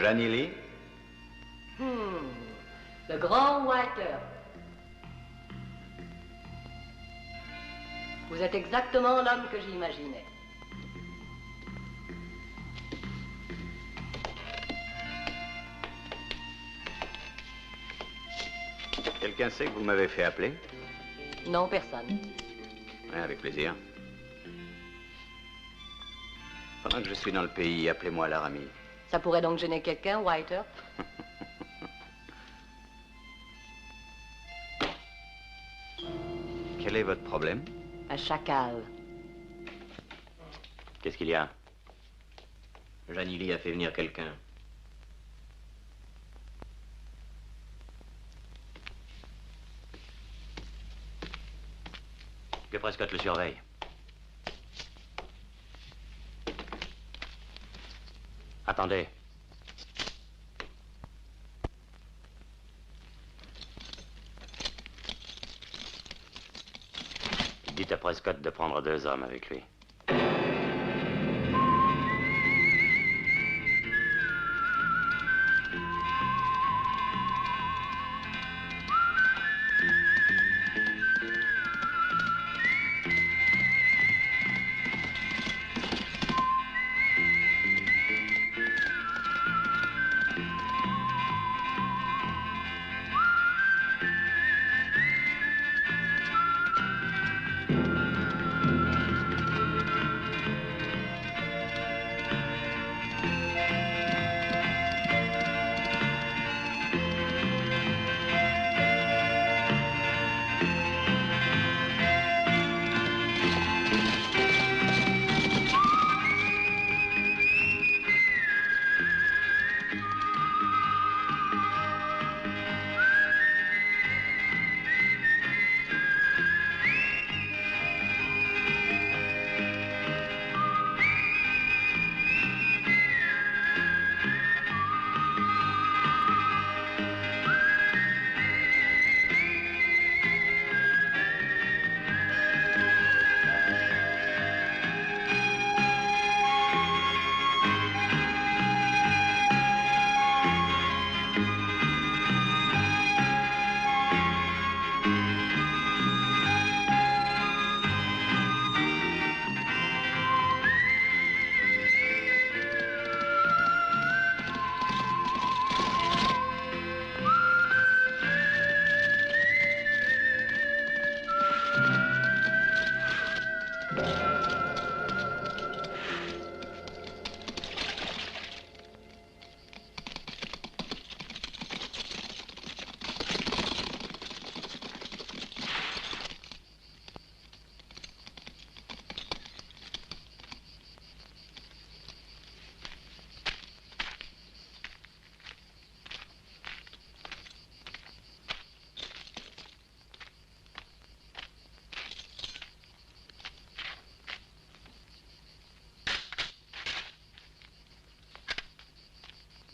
Jeannie Lee? Le grand Walter. Vous êtes exactement l'homme que j'imaginais. Quelqu'un sait que vous m'avez fait appeler? Non, personne. Ouais, avec plaisir. Pendant que je suis dans le pays, appelez-moi Laramie. Ça pourrait donc gêner quelqu'un, Walter? Quel est votre problème? Un chacal. Qu'est-ce qu'il y a? Jeannie Lee a fait venir quelqu'un. Que Prescott le surveille. Attendez. Dites à Prescott de prendre 2 hommes avec lui.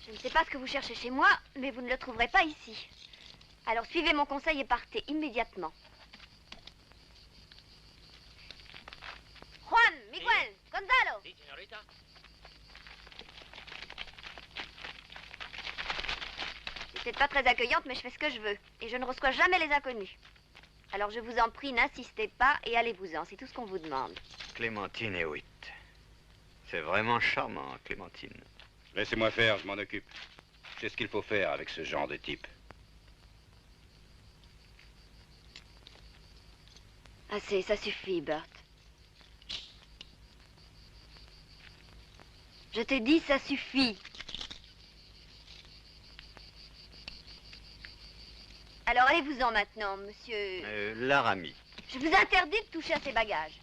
Je ne sais pas ce que vous cherchez chez moi, mais vous ne le trouverez pas ici. Alors suivez mon conseil et partez immédiatement. Juan, Miguel, Gonzalo. Oui, señorita. Je suis peut-être pas très accueillante, mais je fais ce que je veux. Et je ne reçois jamais les inconnus. Alors je vous en prie, n'insistez pas et allez-vous-en. C'est tout ce qu'on vous demande. Clémentine Hewitt. C'est vraiment charmant, Clémentine. Laissez-moi faire, je m'en occupe. C'est ce qu'il faut faire avec ce genre de type. Assez, ça suffit, Bert. Je t'ai dit, ça suffit. Alors allez-vous-en maintenant, monsieur... Laramie. Je vous interdis de toucher à ces bagages.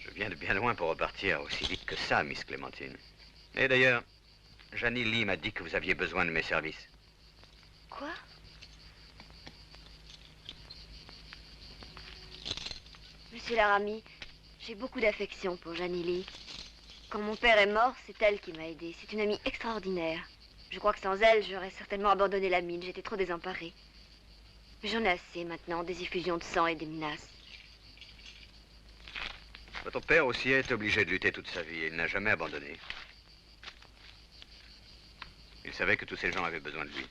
Je viens de bien loin pour repartir aussi vite que ça, Miss Clémentine. Et d'ailleurs, Jeannie Lee m'a dit que vous aviez besoin de mes services. Quoi? Monsieur Laramie, j'ai beaucoup d'affection pour Jeannie Lee. Quand mon père est mort, c'est elle qui m'a aidée. C'est une amie extraordinaire. Je crois que sans elle, j'aurais certainement abandonné la mine. J'étais trop désemparée. Mais j'en ai assez maintenant, des effusions de sang et des menaces. Votre père aussi est obligé de lutter toute sa vie. Il n'a jamais abandonné. savait que tous ces gens avaient besoin de lui.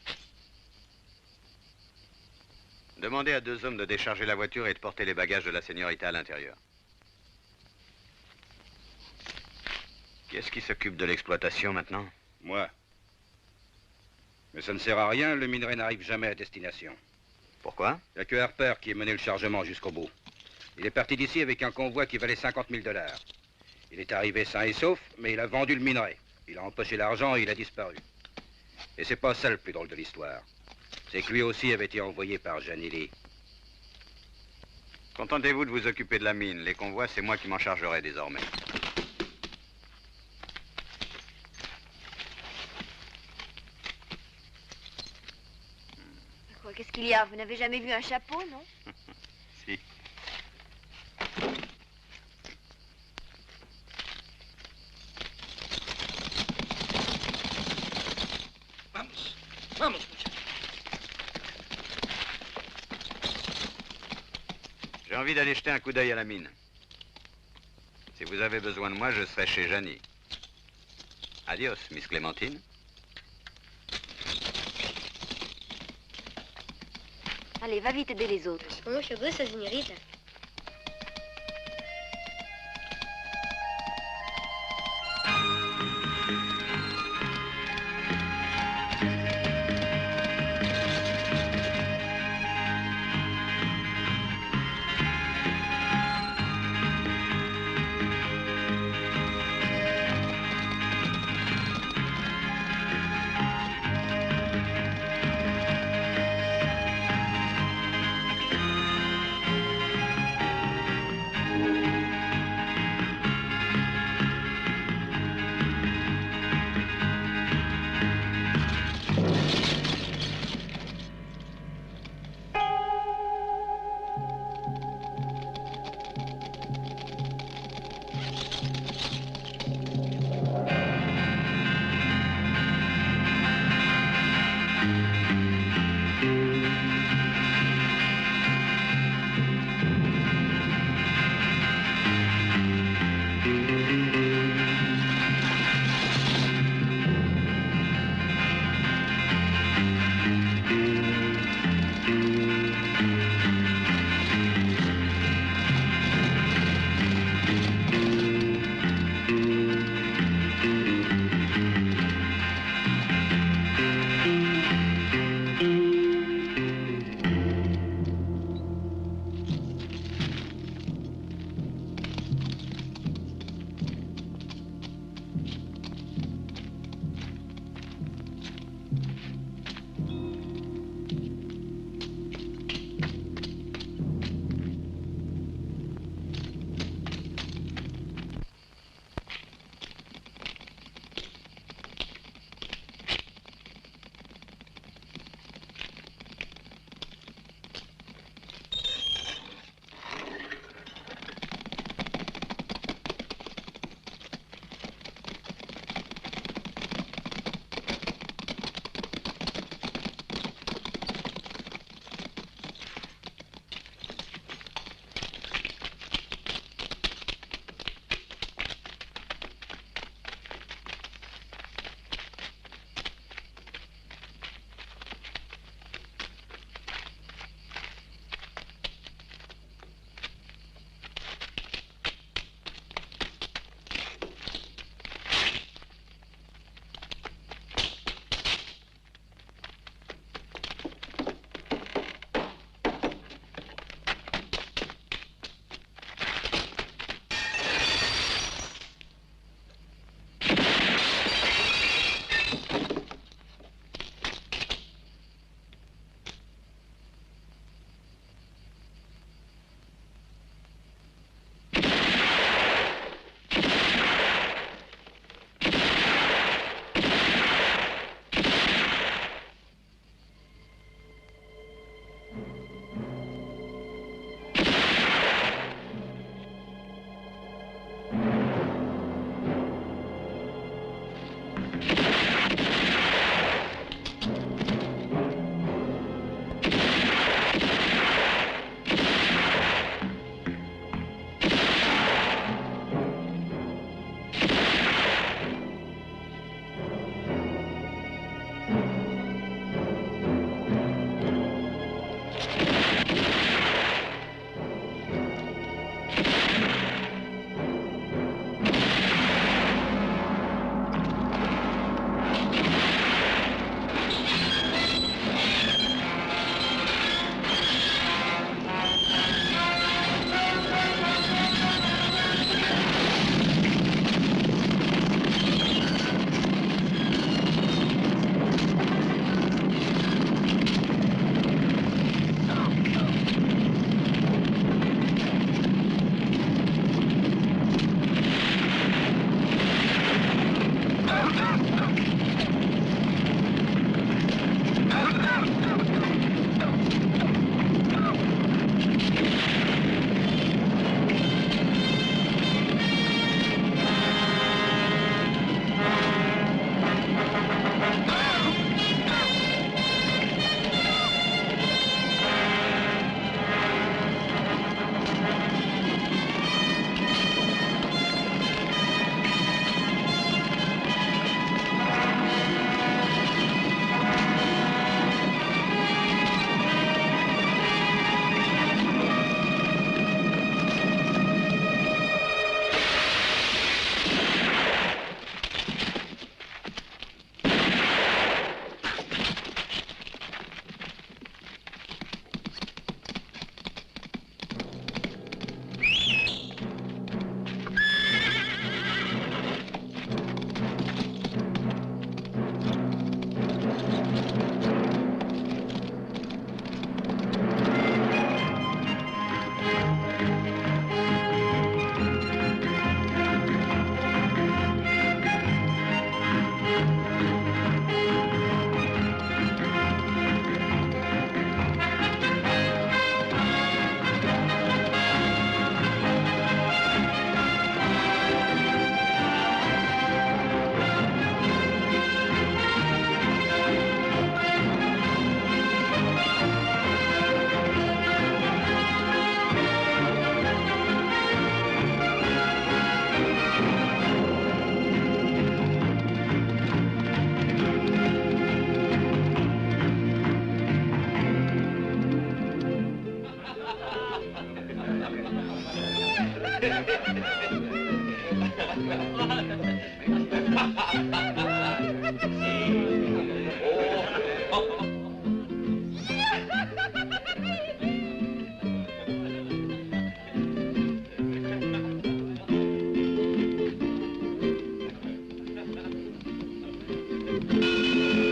Demandez à 2 hommes de décharger la voiture et de porter les bagages de la señorita à l'intérieur. Qui est-ce qui s'occupe de l'exploitation maintenant? Moi. Mais ça ne sert à rien, le minerai n'arrive jamais à destination. Pourquoi? Il n'y a que Harper qui ait mené le chargement jusqu'au bout. Il est parti d'ici avec un convoi qui valait 50 000 $. Il est arrivé sain et sauf, mais il a vendu le minerai. Il a empoché l'argent et il a disparu. Et c'est pas ça le plus drôle de l'histoire. C'est que lui aussi avait été envoyé par Janili. Contentez-vous de vous occuper de la mine. Les convois, c'est moi qui m'en chargerai désormais. Quoi, qu'est-ce qu'il y a? Vous n'avez jamais vu un chapeau, non? Si. Vamos, vamos, muchachos. J'ai envie d'aller jeter un coup d'œil à la mine. Si vous avez besoin de moi, je serai chez Janie. Adios, Miss Clémentine. Allez, va vite aider les autres. Conosce questa signorita?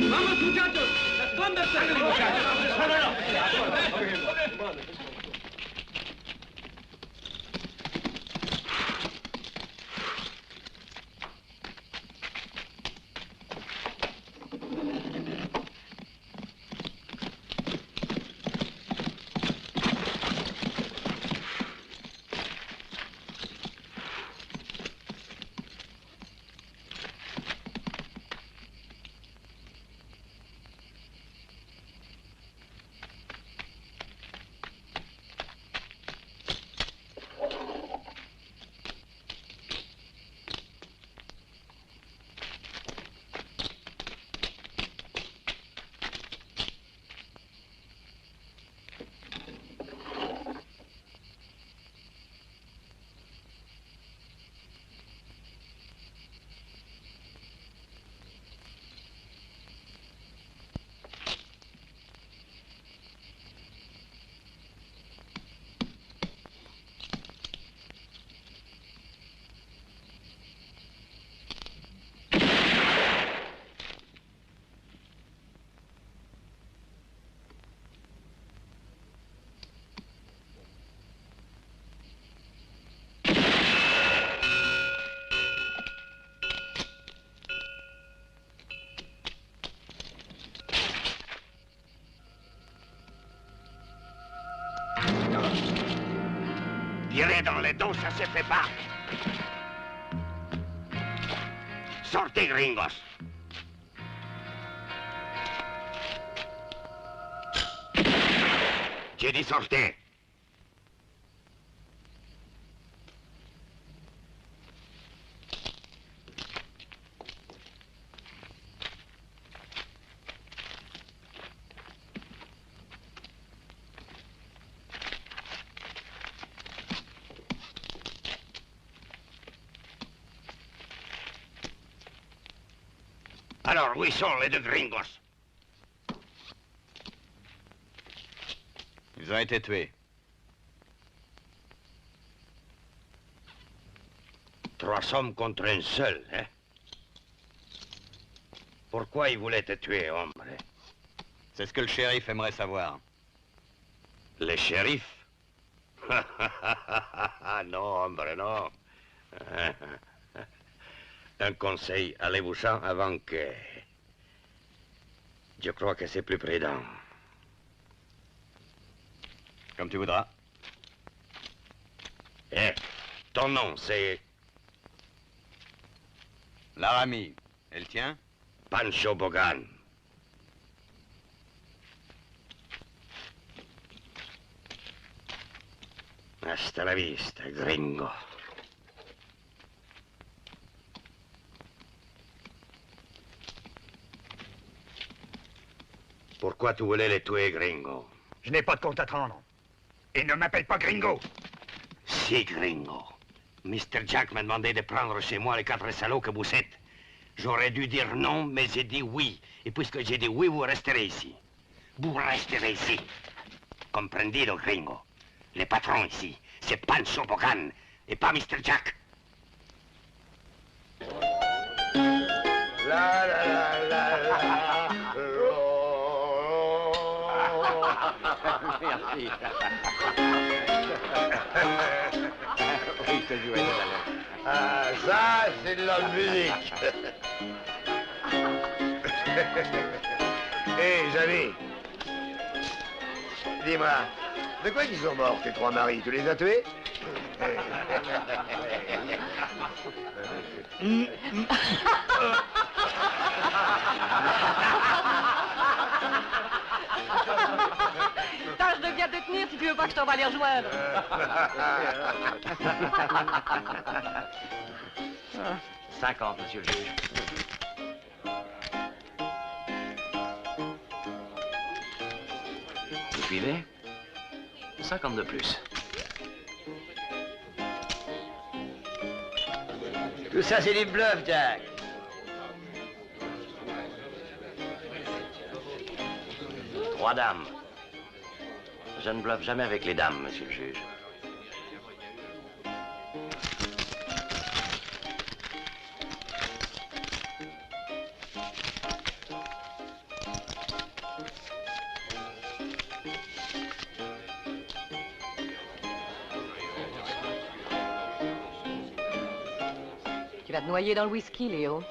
Vamos, muchachos. Las bombas están muchachos. Tirer dans les dents, ça se fait pas. Sortez, gringos. J'ai dit sortez. Alors, où sont les deux gringos? Ils ont été tués. 3 hommes contre un seul, hein? Pourquoi ils voulaient te tuer, hombre? C'est ce que le shérif aimerait savoir. Le shérif? Non, hombre, non. Un conseil, allez-vous-en avant que... Je crois que c'est plus prudent. Comme tu voudras. Eh, ton nom, c'est... Laramie, et le tien? Pancho Bogan. Hasta la vista, gringo. Pourquoi tu voulais les tuer, gringo? Je n'ai pas de compte à te rendre. Et ne m'appelle pas gringo. Si, gringo. Mr. Jack m'a demandé de prendre chez moi les 4 salauds que vous êtes. J'aurais dû dire non, mais j'ai dit oui. Et puisque j'ai dit oui, vous resterez ici. Vous resterez ici. Comprendido, gringo? Le patron ici, c'est Pancho Bogan et pas Mr. Jack. La la la la la. Merci. Oui, je jouais tout à l'heure. Ah, ça, c'est de la musique. Hé, Jamy. Dis-moi, de quoi ils sont morts, tes 3 maris? Tu les as tués? Tâche de bien te tenir si tu veux pas que je t'en va les rejoindre. 50, monsieur le juge. Vous suivez? 50 de plus. Tout ça, c'est du bluff, Jack. Trois dames. Je ne bluffe jamais avec les dames, monsieur le juge. Tu vas te noyer dans le whisky, Léo.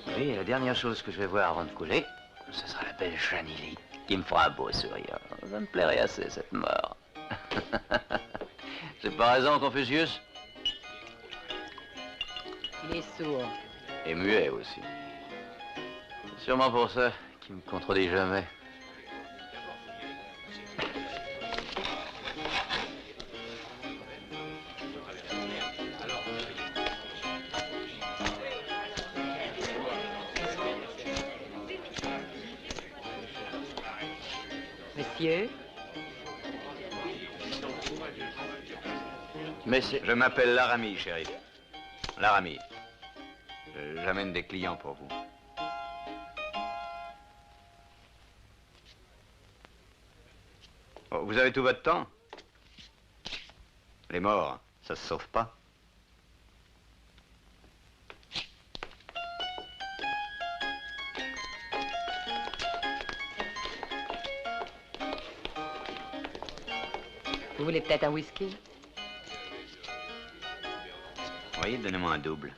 Oui, et la dernière chose que je vais voir avant de couler, ce sera la belle Janilly, qui me fera un beau sourire. Ça me plairait assez, cette mort. J'ai pas raison, Confucius? Il est sourd. Et muet aussi. C'est sûrement pour ça qu'il me contredit jamais. Monsieur? Messieurs, Je m'appelle Laramie, shérif. Laramie. J'amène des clients pour vous. Oh, vous avez tout votre temps? Les morts, ça se sauve pas. Vous voulez peut-être un whisky? Oui, donnez-moi un double.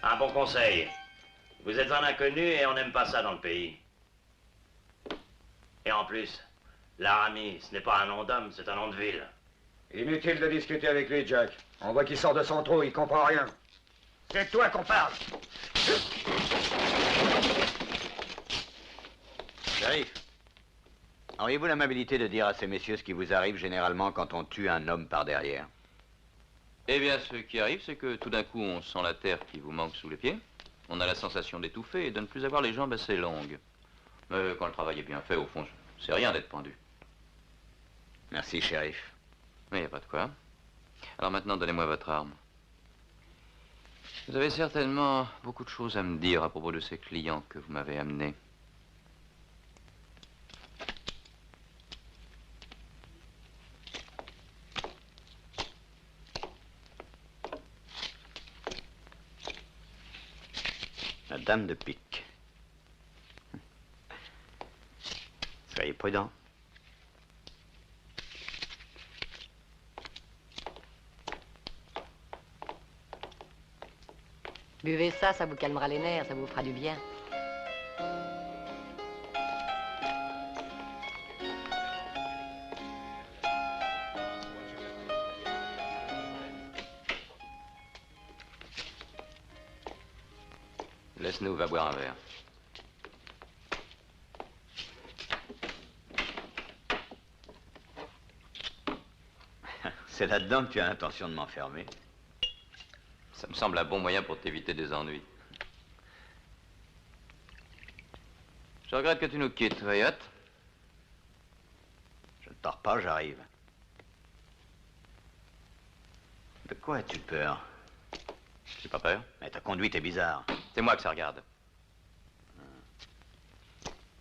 un bon conseil. Vous êtes un inconnu et on n'aime pas ça dans le pays. Et en plus, Laramie, ce n'est pas un nom d'homme, c'est un nom de ville. Inutile de discuter avec lui, Jack. On voit qu'il sort de son trou, il comprend rien. C'est de toi qu'on parle. Shérif, auriez-vous l'amabilité de dire à ces messieurs ce qui vous arrive généralement quand on tue un homme par derrière? Eh bien, ce qui arrive, c'est que tout d'un coup, on sent la terre qui vous manque sous les pieds. On a la sensation d'étouffer et de ne plus avoir les jambes assez longues. Mais quand le travail est bien fait, au fond, c'est rien d'être pendu. Merci, shérif. Mais il n'y a pas de quoi. Alors maintenant, donnez-moi votre arme. Vous avez certainement beaucoup de choses à me dire à propos de ces clients que vous m'avez amenés. La dame de pique. Soyez prudent. Buvez ça, ça vous calmera les nerfs, ça vous fera du bien. Laisse-nous, va boire un verre. C'est là-dedans que tu as l'intention de m'enfermer. Ça me semble un bon moyen pour t'éviter des ennuis. Je regrette que tu nous quittes, Wyatt. Je ne pars pas, j'arrive. De quoi as-tu peur? J'ai pas peur. Mais ta conduite est bizarre. C'est moi que ça regarde.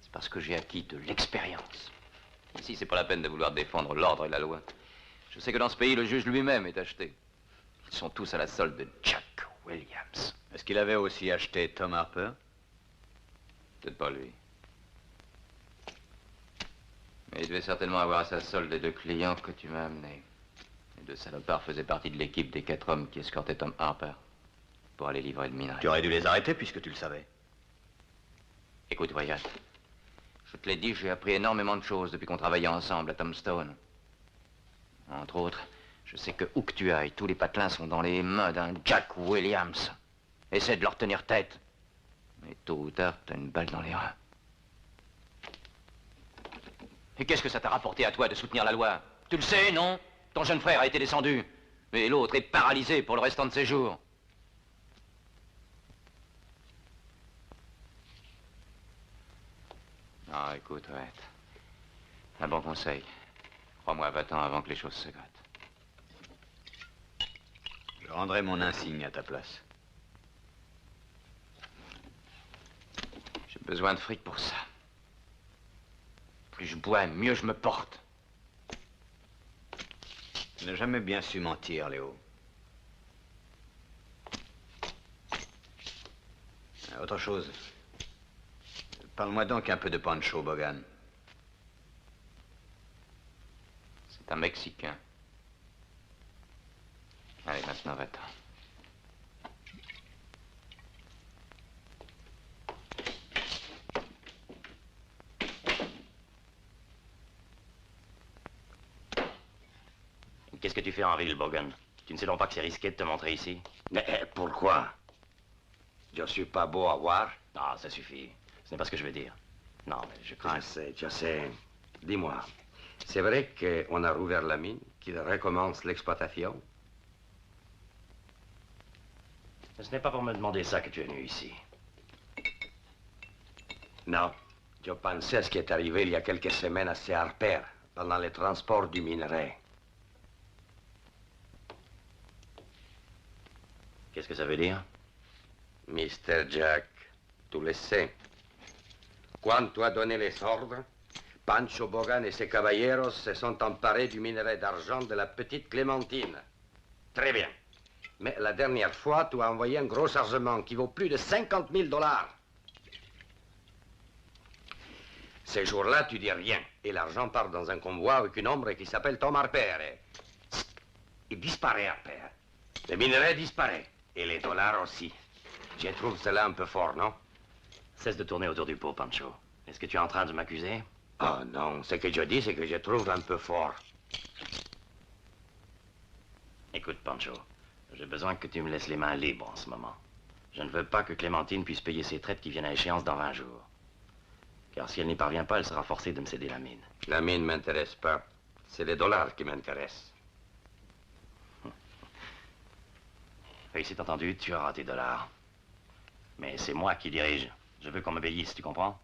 C'est parce que j'ai acquis de l'expérience. Ici, c'est pas la peine de vouloir défendre l'ordre et la loi. Je sais que dans ce pays, le juge lui-même est acheté. Ils sont tous à la solde de Jack Williams. Est-ce qu'il avait aussi acheté Tom Harper? Peut-être pas lui. Mais il devait certainement avoir à sa solde les deux clients que tu m'as amenés. Les deux salopards faisaient partie de l'équipe des 4 hommes qui escortaient Tom Harper pour aller livrer le minerai. Tu aurais dû les arrêter puisque tu le savais. Écoute, Wyatt, je te l'ai dit, j'ai appris énormément de choses depuis qu'on travaillait ensemble à Tombstone. Entre autres, je sais que où que tu ailles, tous les patelins sont dans les mains d'un Jack Williams. Essaie de leur tenir tête. Mais tôt ou tard, t'as une balle dans les reins. Et qu'est-ce que ça t'a rapporté à toi de soutenir la loi? Tu le sais, non? Ton jeune frère a été descendu. Mais l'autre est paralysé pour le restant de ses jours. Ah, écoute, ouais. Un bon conseil. Crois-moi, va-t'en avant que les choses se gâtent. Je rendrai mon insigne à ta place. J'ai besoin de fric pour ça. Plus je bois, mieux je me porte. Tu n'as jamais bien su mentir, Léo. Autre chose. Parle-moi donc un peu de Pancho Bogan. C'est un Mexicain. Allez, maintenant, va-t'en. Qu'est-ce que tu fais en ville, Bogan? Tu ne sais donc pas que c'est risqué de te montrer ici? Mais pourquoi? Je suis pas beau à voir? Ah, ça suffit. Ce n'est pas ce que je veux dire. Non, mais je Ah, je sais. Dis-moi, c'est vrai qu'on a rouvert la mine, qu'il recommence l'exploitation? Ce n'est pas pour me demander ça que tu es venu ici. Non. Je pensais à ce qui est arrivé il y a quelques semaines à Harper, pendant le transport du minerai. Qu'est-ce que ça veut dire? Mr. Jack, tu le sais. Quand tu as donné les ordres, Pancho Bogan et ses caballeros se sont emparés du minerai d'argent de la petite Clémentine. Très bien. Mais la dernière fois, tu as envoyé un gros chargement qui vaut plus de 50 000 $. Ces jours-là, tu dis rien. Et l'argent part dans un convoi avec une ombre qui s'appelle Tom Harper. Il disparaît, Harper. Le minerai disparaît. Et les dollars aussi. Je trouve cela un peu fort, non? Cesse de tourner autour du pot, Pancho. Est-ce que tu es en train de m'accuser? Oh non, ce que je dis, c'est que je trouve un peu fort. Écoute, Pancho, j'ai besoin que tu me laisses les mains libres en ce moment. Je ne veux pas que Clémentine puisse payer ses traites qui viennent à échéance dans 20 jours. Car si elle n'y parvient pas, elle sera forcée de me céder la mine. La mine ne m'intéresse pas. C'est les dollars qui m'intéressent. Réussite entendu, tu auras tes dollars. Mais c'est moi qui dirige. Je veux qu'on m'obéisse, tu comprends?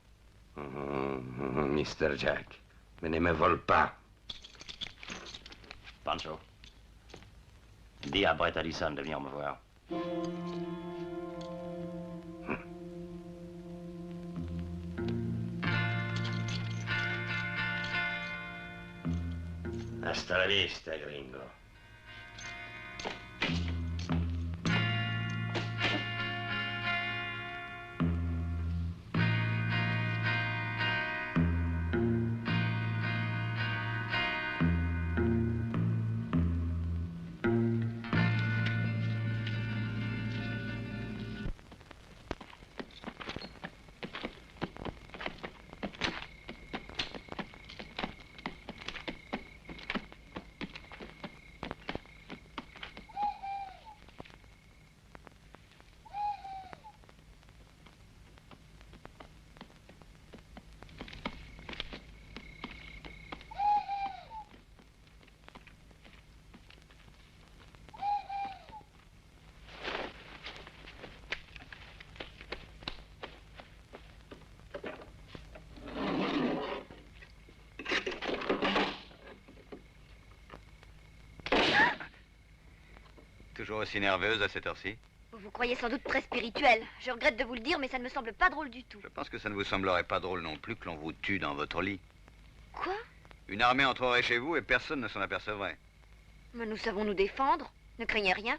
Mr. Jack, mais ne me vole pas. Pancho, dis à Brett Allison de venir me voir. Hasta la vista, gringo. Toujours aussi nerveuse à cette heure-ci? Vous vous croyez sans doute très spirituel. Je regrette de vous le dire, mais ça ne me semble pas drôle du tout. Je pense que ça ne vous semblerait pas drôle non plus que l'on vous tue dans votre lit. Quoi? Une armée entrerait chez vous et personne ne s'en apercevrait. Mais nous savons nous défendre. Ne craignez rien.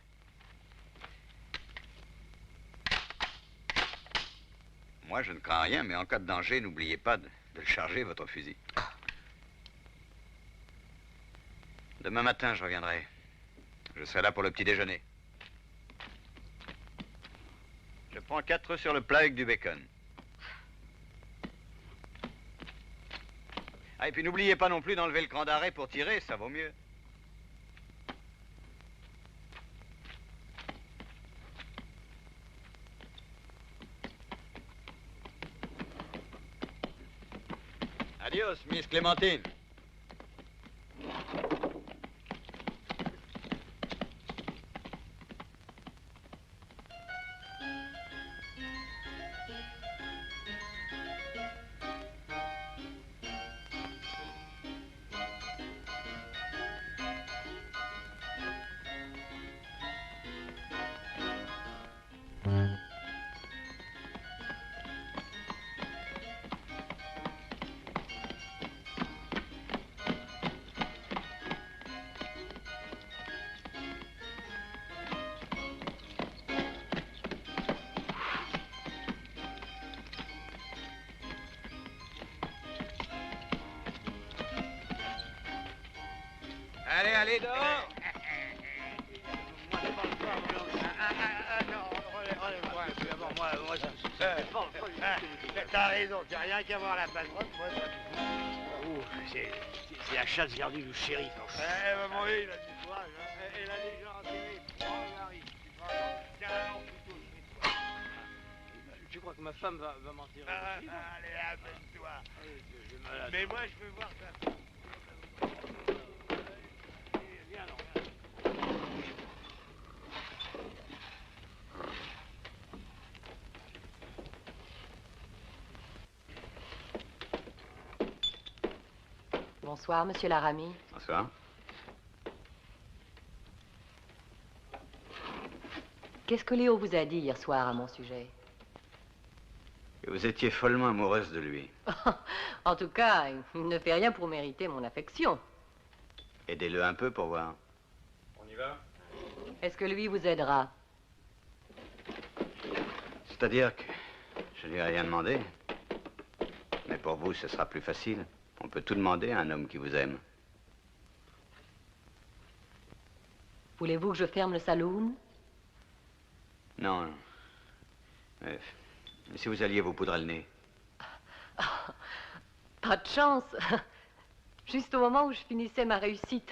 Moi, je ne crains rien, mais en cas de danger, n'oubliez pas de charger votre fusil. Demain matin, je reviendrai. Je serai là pour le petit déjeuner. Je prends 4 œufs sur le plat avec du bacon. Ah, et puis n'oubliez pas non plus d'enlever le cran d'arrêt pour tirer, ça vaut mieux. Adios, Miss Clémentine. Allez, allez, dehors. T'as raison, t'as rien qu'à voir la patronne, moi ça c'est la chasse gardée du shérif. Maman, il a du courage, hein. Elle a déjà enterré 3 maris. Tiens, alors, plutôt, Tu crois que ma femme va m'enterrer? allez, amène-toi. Mais moi, je veux voir ta femme. Viens, non, viens. Bonsoir, monsieur Laramie. Bonsoir. Qu'est-ce que Léo vous a dit hier soir à mon sujet? Que vous étiez follement amoureuse de lui. En tout cas, il ne fait rien pour mériter mon affection. Aidez-le un peu pour voir. On y va? Est-ce que lui vous aidera? C'est-à-dire que je lui ai rien demandé. Mais pour vous, ce sera plus facile. On peut tout demander à un homme qui vous aime. Voulez-vous que je ferme le saloon? Non. Mais si vous alliez vous poudrer le nez. Pas de chance. Juste au moment où je finissais ma réussite.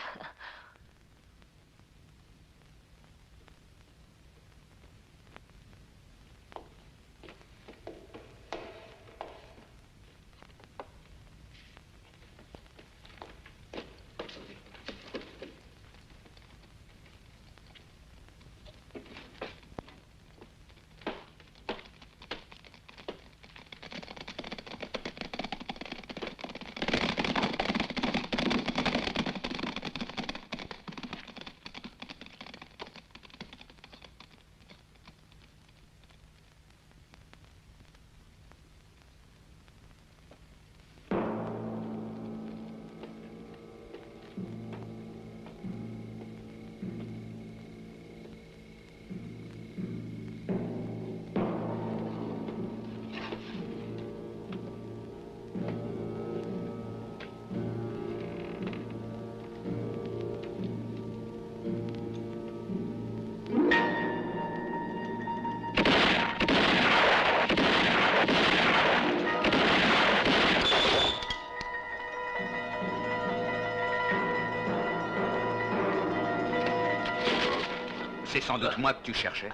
C'est sans doute moi que tu cherchais.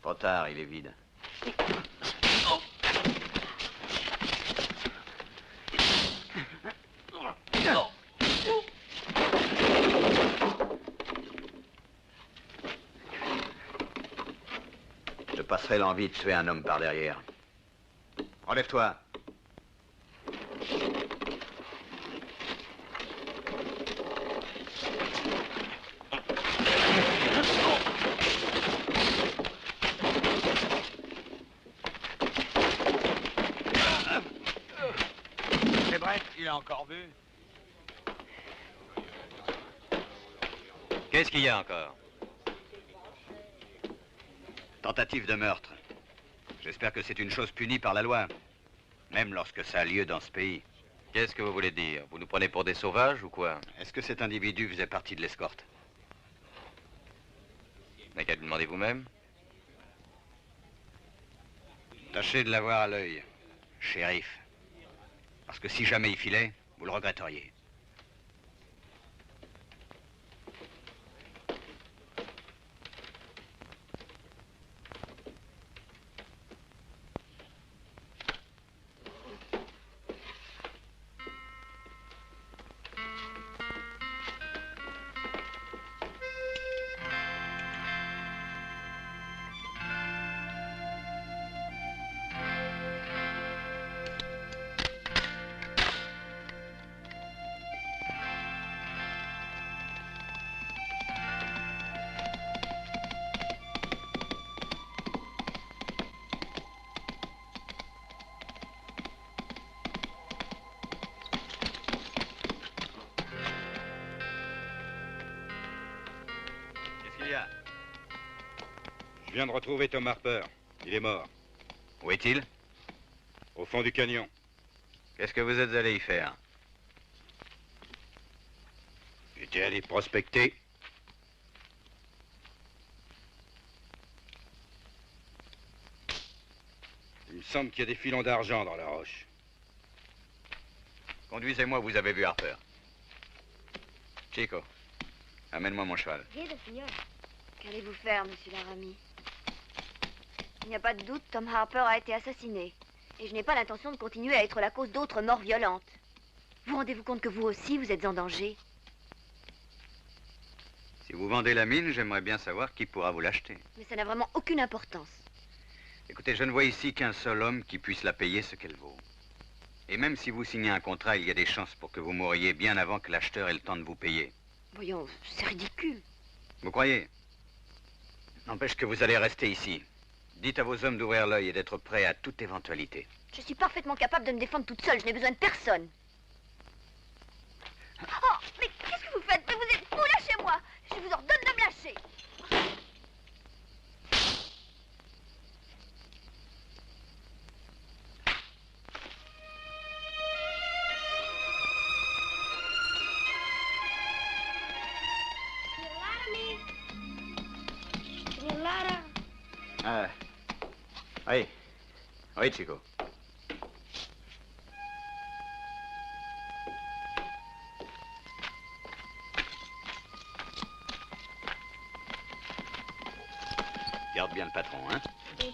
Trop tard, il est vide. Je passerai l'envie de tuer un homme par derrière. Enlève-toi. C'est vrai, il a encore vu. Qu'est-ce qu'il y a encore? Tentative de meurtre. J'espère que c'est une chose punie par la loi. Même lorsque ça a lieu dans ce pays. Qu'est-ce que vous voulez dire? Vous nous prenez pour des sauvages ou quoi? Est-ce que cet individu faisait partie de l'escorte? N'a qu'à le demander vous-même. Tâchez de l'avoir à l'œil, shérif. Parce que si jamais il filait, vous le regretteriez. Je viens de retrouver Tom Harper. Il est mort. Où est-il? Au fond du canyon. Qu'est-ce que vous êtes allé y faire? J'étais allé prospecter. Il me semble qu'il y a des filons d'argent dans la roche. Conduisez-moi, vous avez vu Harper. Chico, amène-moi mon cheval. Vieille signor. Qu'allez-vous faire, monsieur Laramie? Il n'y a pas de doute, Tom Harper a été assassiné. Et je n'ai pas l'intention de continuer à être la cause d'autres morts violentes. Vous rendez-vous compte que vous aussi, vous êtes en danger? Si vous vendez la mine, j'aimerais bien savoir qui pourra vous l'acheter. Mais ça n'a vraiment aucune importance. Écoutez, je ne vois ici qu'un seul homme qui puisse la payer ce qu'elle vaut. Et même si vous signez un contrat, il y a des chances pour que vous mouriez bien avant que l'acheteur ait le temps de vous payer. Voyons, c'est ridicule. Vous croyez? N'empêche que vous allez rester ici. Dites à vos hommes d'ouvrir l'œil et d'être prêts à toute éventualité. Je suis parfaitement capable de me défendre toute seule. Je n'ai besoin de personne. Oh, mais qu'est-ce que vous faites? Mais vous êtes fou, lâchez-moi. Je vous ordonne de me lâcher. Lara. Ah. Oui. Oui, Chico. Garde bien le patron, hein? Oui.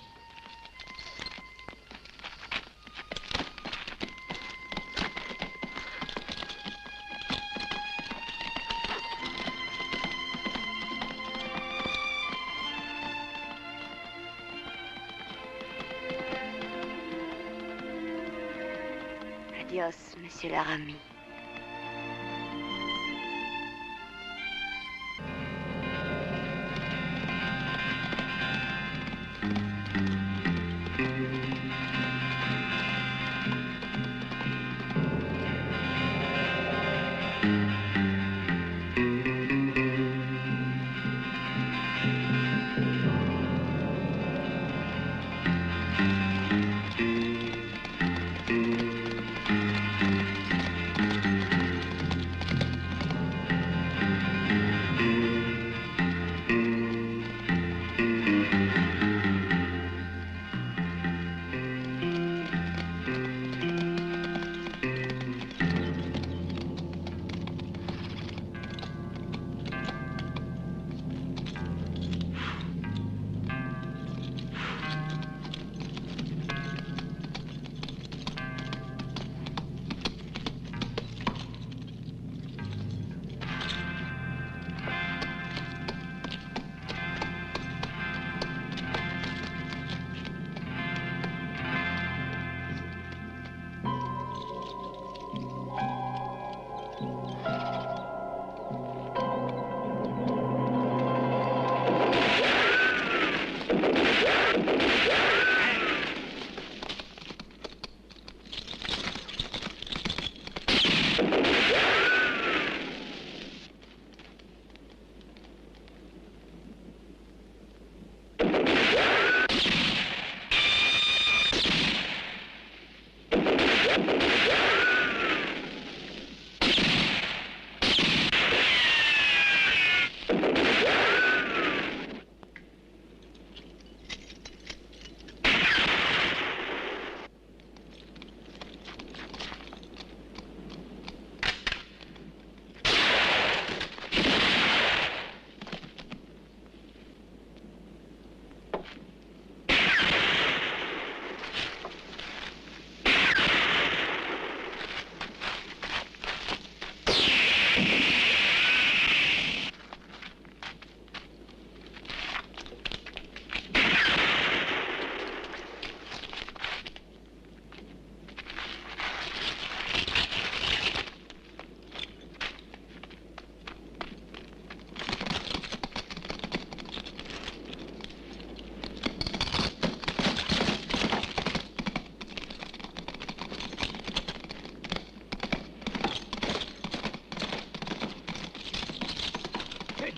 Adios, monsieur Laramie.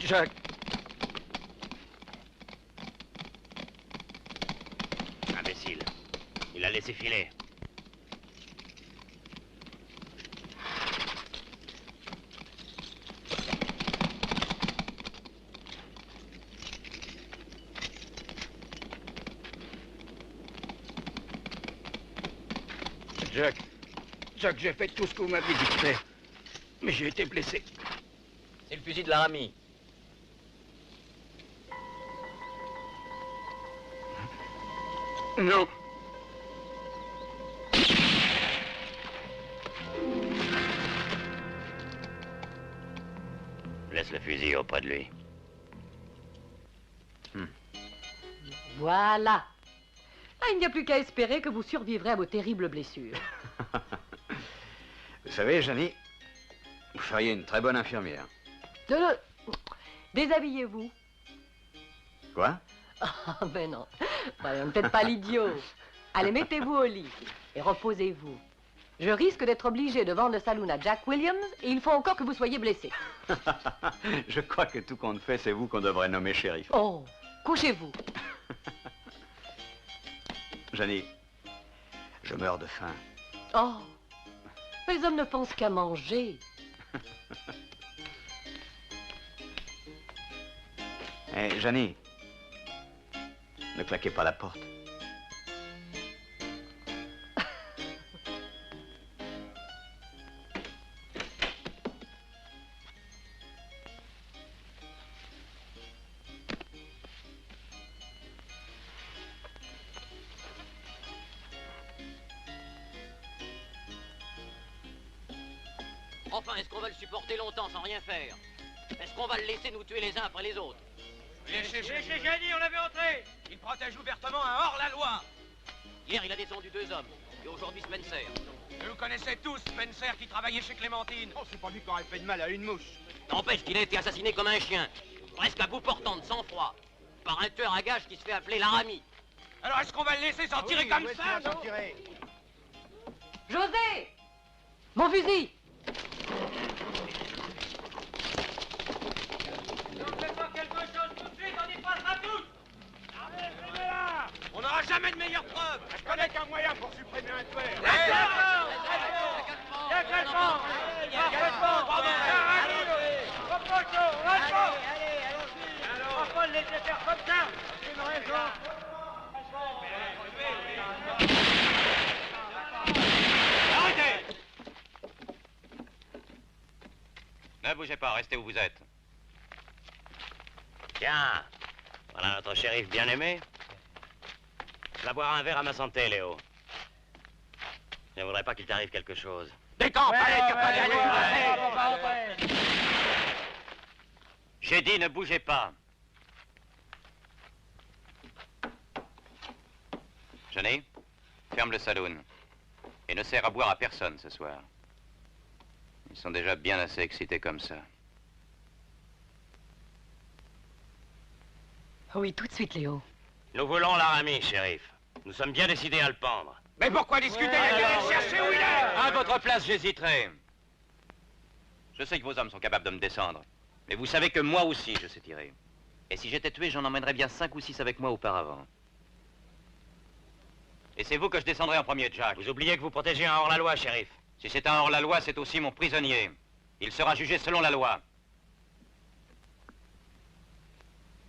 Jack. laisser filer. Jack, j'ai fait tout ce que vous m'aviez dit de faire. Mais j'ai été blessé. C'est le fusil de Laramie. Non. Laisse le fusil auprès de lui. Voilà. Ah, il n'y a plus qu'à espérer que vous survivrez à vos terribles blessures. Vous savez, Janie, vous feriez une très bonne infirmière. Déshabillez-vous. Quoi? Ah, ben non. Voyons, peut-être pas l'idiot. Allez, mettez-vous au lit et reposez-vous. Je risque d'être obligé de vendre le saloon à Jack Williams et il faut encore que vous soyez blessé. Je crois que tout compte fait, c'est vous qu'on devrait nommer shérif. Oh, couchez-vous. Janie, je meurs de faim. Oh, les hommes ne pensent qu'à manger. Eh, Janie, ne claquez pas la porte. Enfin, est-ce qu'on va le supporter longtemps sans rien faire? Est-ce qu'on va le laisser nous tuer les uns après les autres? Chez Janie, on l'avait entré. Il protège ouvertement un hors-la-loi. Hier, il a descendu 2 hommes. Et aujourd'hui, Spencer. Vous connaissez tous Spencer qui travaillait chez Clémentine. Oh, c'est pas lui qui aurait fait de mal à une mouche. N'empêche qu'il a été assassiné comme un chien. Presque à bout portant de sang-froid. Par un tueur à gages qui se fait appeler Laramie. Alors est-ce qu'on va le laisser s'en tirer comme ça, non? José! Mon fusil! Si on ne fait pas quelque chose tout de suite, on y passera tous. On n'aura jamais de meilleure preuve. Je connais qu'un moyen pour supprimer un tueur. On va le laisser faire comme ça. C'est une raison. Arrêtez! Ne bougez pas, restez où vous êtes. Tiens, voilà notre shérif bien-aimé. Va boire un verre à ma santé, Léo. Je ne voudrais pas qu'il t'arrive quelque chose. Décampe, allez. J'ai dit ne bougez pas. Janie, ferme le saloon. Et ne sert à boire à personne ce soir. Ils sont déjà bien assez excités comme ça. Oui, tout de suite, Léo. Nous voulons Laramie, shérif. Nous sommes bien décidés à le pendre. Mais pourquoi discuter? Il y a qu'à le chercher où il est. À votre place, j'hésiterai. Je sais que vos hommes sont capables de me descendre. Mais vous savez que moi aussi, je sais tirer. Et si j'étais tué, j'en emmènerais bien 5 ou 6 avec moi auparavant. Et c'est vous que je descendrai en premier, Jack. Vous oubliez que vous protégez un hors-la-loi, shérif. Si c'est un hors-la-loi, c'est aussi mon prisonnier. Il sera jugé selon la loi.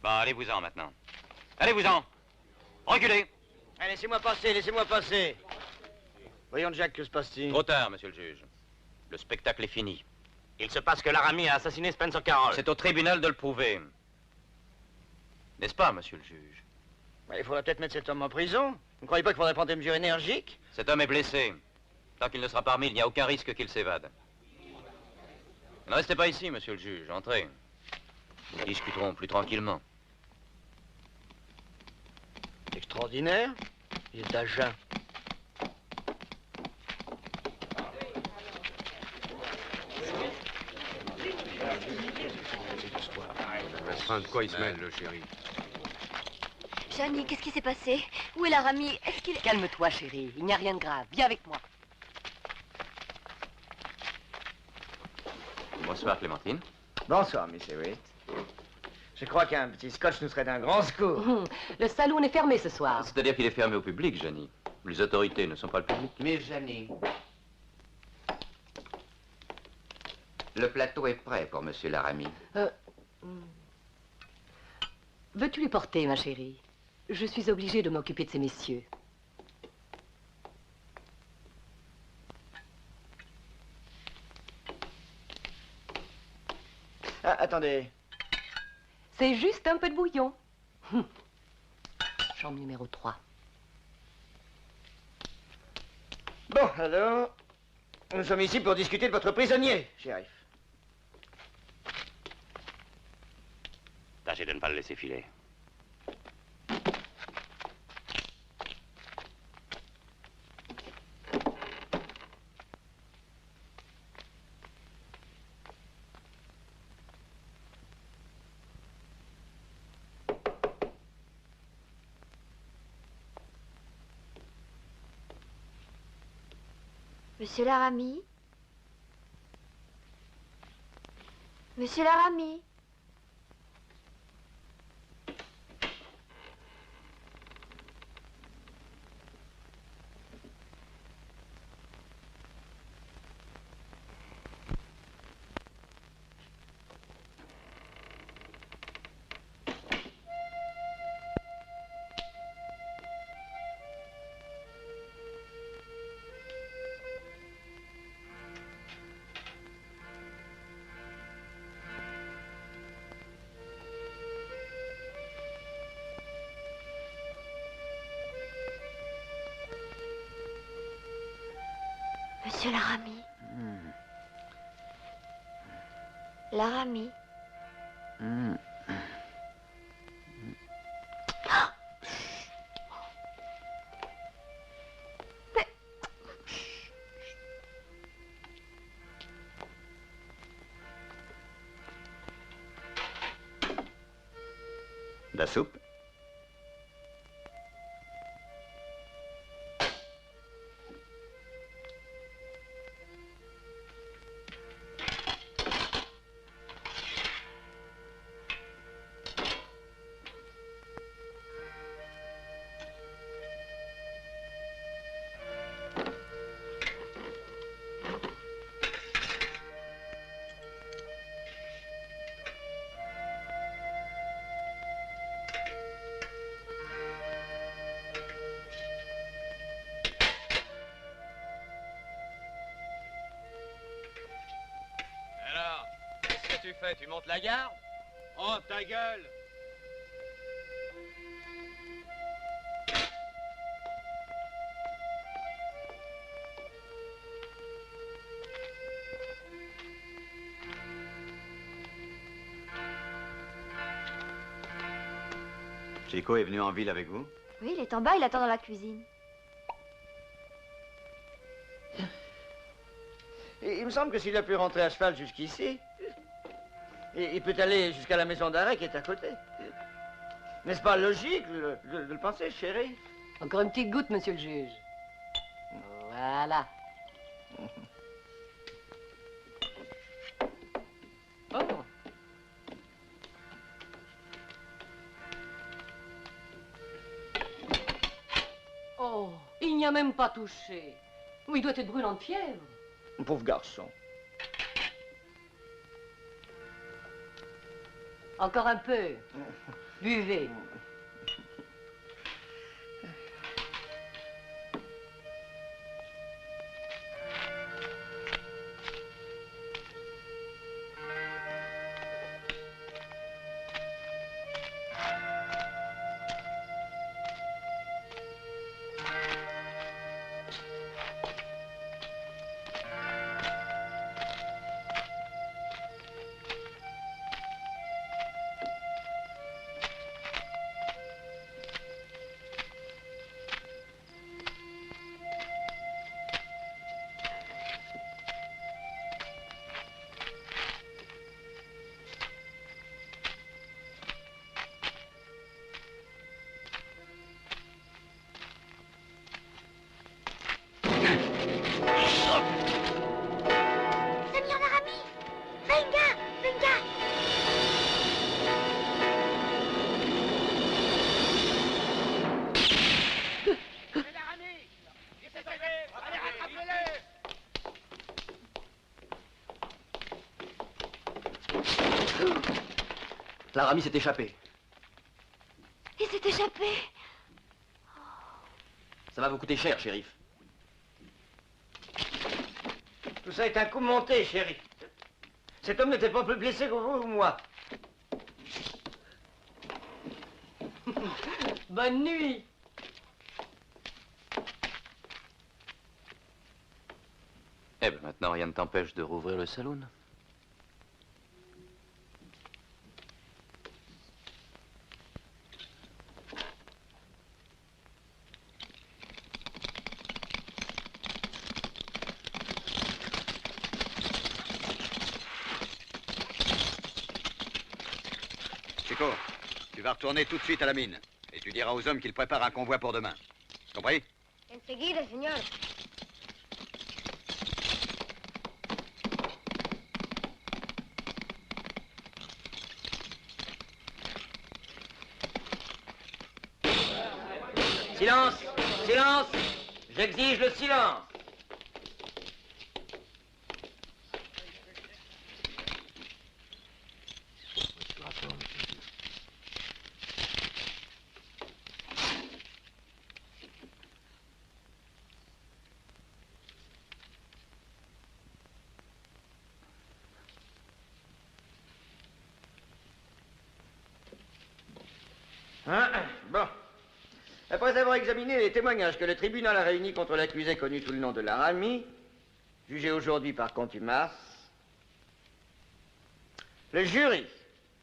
Bon, allez-vous-en maintenant. Allez-vous-en. Reculez. Allez, laissez-moi passer, laissez-moi passer. Voyons, Jack, que se passe-t-il? Trop tard, monsieur le juge. Le spectacle est fini. Il se passe que Laramie a assassiné Spencer Carroll. C'est au tribunal de le prouver. N'est-ce pas, monsieur le juge? Il faudrait peut-être mettre cet homme en prison. Vous ne croyez pas qu'il faudrait prendre des mesures énergiques? Cet homme est blessé. Tant qu'il ne sera pas remis, il n'y a aucun risque qu'il s'évade. Ne restez pas ici, monsieur le juge. Entrez. Nous discuterons plus tranquillement. Extraordinaire. Il est à jeun. De quoi il se mêle, le chéri? Janie, qu'est-ce qui s'est passé? Où est Laramie? Est-ce qu'il... Calme-toi, chérie. Il n'y a rien de grave. Viens avec moi. Bonsoir, Clémentine. Bonsoir, Miss Hewitt. Je crois qu'un petit scotch nous serait d'un grand secours. Le saloon est fermé ce soir. C'est-à-dire qu'il est fermé au public, Janie. Les autorités ne sont pas le public. Mais Jeannie... Le plateau est prêt pour Monsieur Laramie. Veux-tu les porter, ma chérie? Je suis obligée de m'occuper de ces messieurs. Ah, attendez. C'est juste un peu de bouillon. Chambre numéro 3. Bon, alors... Nous sommes ici pour discuter de votre prisonnier, shérif. Tâchez de ne pas le laisser filer. Monsieur Laramie? Monsieur Laramie? Monsieur Laramie. Laramie. De la soupe? Alors, qu'est-ce que tu fais? Tu montes la garde? Oh, ta gueule! Chico est venu en ville avec vous? Oui, il est en bas, il attend dans la cuisine. Et il me semble que s'il a pu rentrer à cheval jusqu'ici, il peut aller jusqu'à la maison d'arrêt qui est à côté. N'est-ce pas logique de le penser, chérie? Encore une petite goutte, monsieur le juge. Voilà. Oh. Oh, il n'y a même pas touché. Oui, il doit être brûlant de fièvre. Pauvre garçon. Encore un peu. Buvez. Clara Ami s'est échappée. Il s'est échappé. Ça va vous coûter cher, shérif. Tout ça est un coup monté, chéri. Cet homme n'était pas plus blessé que vous ou moi. Bonne nuit. Eh ben maintenant, rien ne t'empêche de rouvrir le saloon. Chico, tu vas retourner tout de suite à la mine. Et tu diras aux hommes qu'ils préparent un convoi pour demain. Compris? Enseguida, señor. Silence! Silence! J'exige le silence! Bon. Après avoir examiné les témoignages que le tribunal a réunis contre l'accusé connu sous le nom de Laramie, jugé aujourd'hui par contumace, le jury,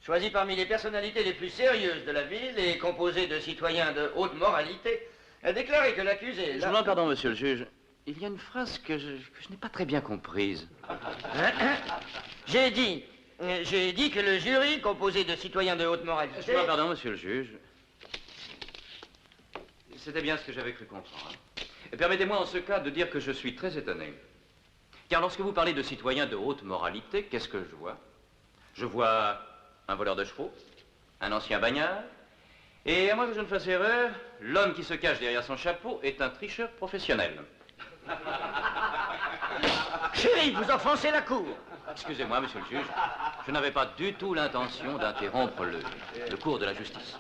choisi parmi les personnalités les plus sérieuses de la ville et composé de citoyens de haute moralité, a déclaré que l'accusé... Je vous demande pardon, monsieur le juge. Il y a une phrase que je n'ai pas très bien comprise. J'ai dit que le jury, composé de citoyens de haute moralité... Je vous demande pardon, monsieur le juge. C'était bien ce que j'avais cru comprendre. Et permettez-moi en ce cas de dire que je suis très étonné. Car lorsque vous parlez de citoyens de haute moralité, qu'est-ce que je vois? Je vois un voleur de chevaux, un ancien bagnard, et à moins que je ne fasse erreur, l'homme qui se cache derrière son chapeau est un tricheur professionnel. Chérie, vous offensez la cour. Excusez-moi, monsieur le juge, je n'avais pas du tout l'intention d'interrompre le cours de la justice.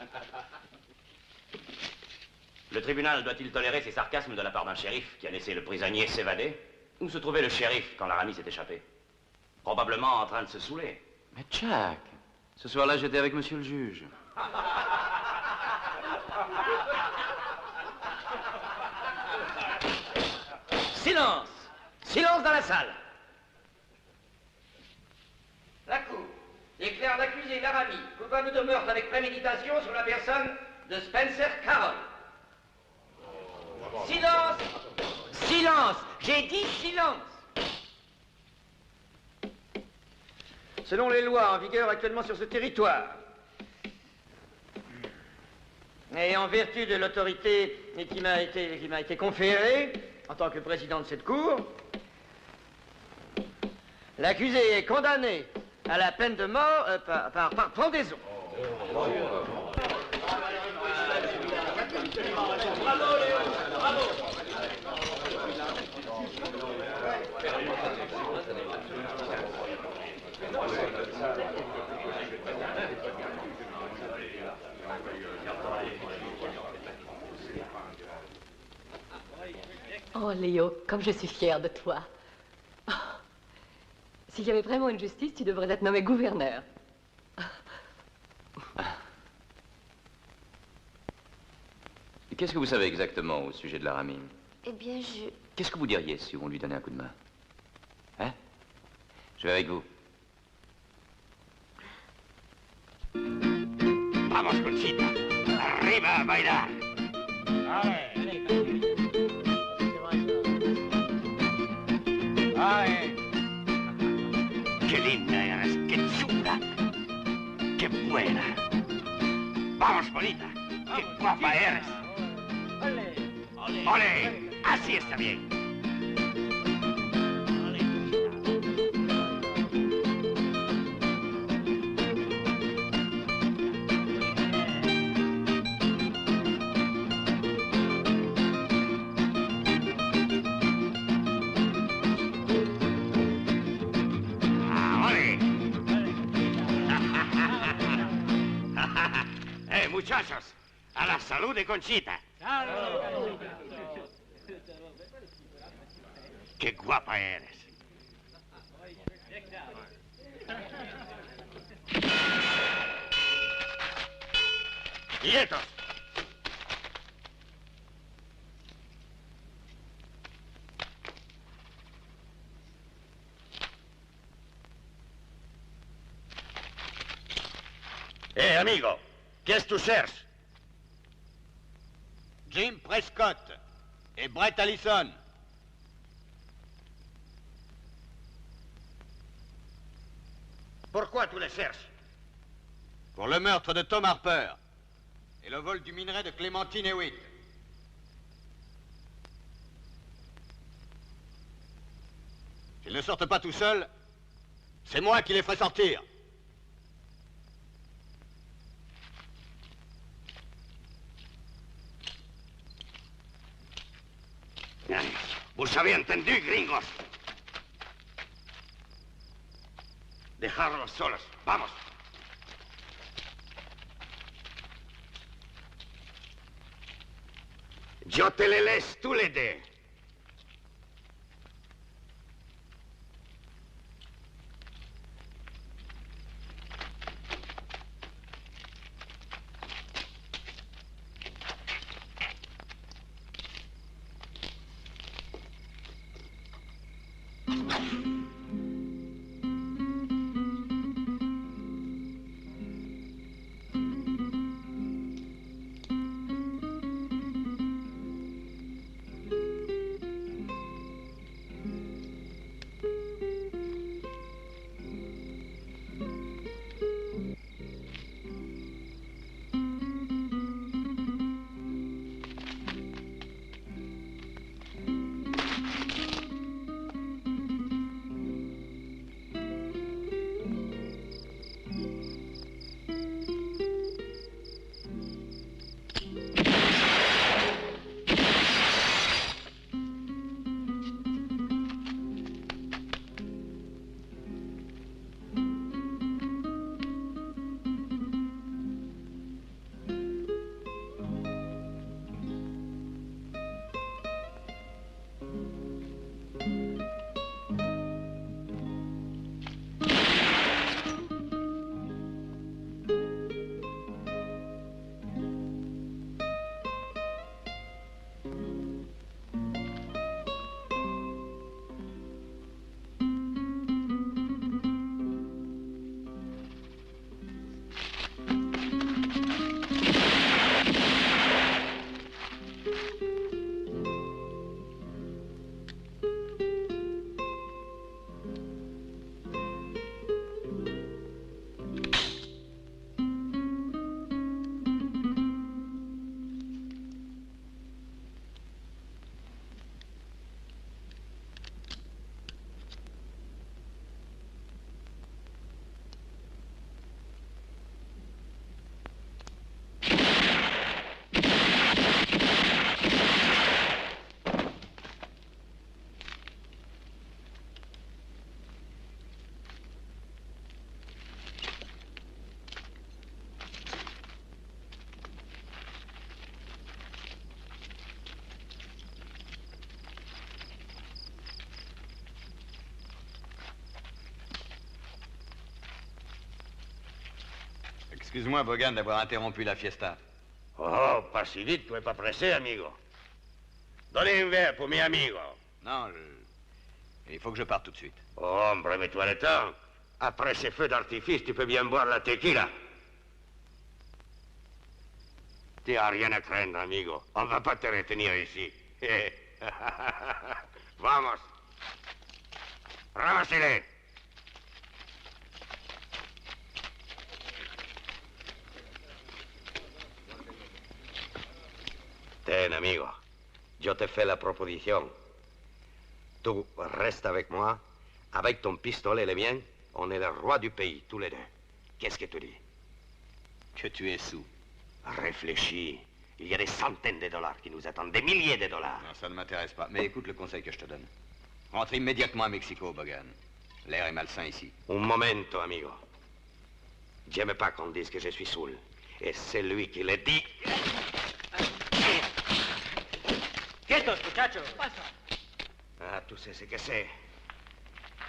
Le tribunal doit-il tolérer ces sarcasmes de la part d'un shérif qui a laissé le prisonnier s'évader? Où se trouvait le shérif quand Laramie s'est échappé? Probablement en train de se saouler. Mais Jack, ce soir-là, j'étais avec monsieur le juge. Silence! Silence dans la salle! La cour déclare l'accusé Laramie coupable de meurtre avec préméditation sur la personne de Spencer Carroll. Silence! Silence! J'ai dit silence! Selon les lois en vigueur actuellement sur ce territoire, et en vertu de l'autorité qui m'a été conférée en tant que président de cette cour, l'accusé est condamné à la peine de mort par pendaison. Bravo, Léo! Bravo! Oh, Léo, comme je suis fière de toi. Oh, s'il y avait vraiment une justice, tu devrais être nommé gouverneur. Qu'est-ce que vous savez exactement au sujet de Laramie? Eh bien, Qu'est-ce que vous diriez si on lui donnait un coup de main? Hein? Je vais avec vous. Vamos, Conchita. Arriba a bailar. Qué linda eres, qué chula, qué buena. Vamos, bonita, qué guapa eres. ¡Ole! Así está bien. Salud, Conchita. Qué guapa eres. ¡Quietos! Amigo, qu'est-ce que tu cherches? Jim Prescott et Brett Allison. Pourquoi tu les cherches? Pour le meurtre de Tom Harper et le vol du minerai de Clémentine Hewitt. S'ils ne sortent pas tout seuls, c'est moi qui les ferai sortir. Vous avez entendu, gringos? Dejarlos solos. Vamos. Yo te les laisse tous les deux. Excuse-moi, Bogan, d'avoir interrompu la fiesta. Oh, pas si vite, tu es pas pressé, amigo. Donnez un verre pour mes amigos. Non, il faut que je parte tout de suite. Oh, hombre, mets-toi le temps. Après ces feux d'artifice, tu peux bien boire la tequila. Tu n'as rien à craindre, amigo. On ne va pas te retenir ici. Vamos. Ramassez-les. Ten, amigo. Je te fais la proposition. Tu restes avec moi. Avec ton pistolet et le mien, on est le roi du pays, tous les deux. Qu'est-ce que tu dis? Que tu es sous. Réfléchis. Il y a des centaines de dollars qui nous attendent, des milliers de dollars. Non, ça ne m'intéresse pas. Mais écoute le conseil que je te donne. Rentre immédiatement à Mexico, Bogan. L'air est malsain ici. Un momento, amigo. J'aime pas qu'on dise que je suis saoul. Et c'est lui qui le dit. Quietos, muchachos. Ah, tu sais ce que c'est.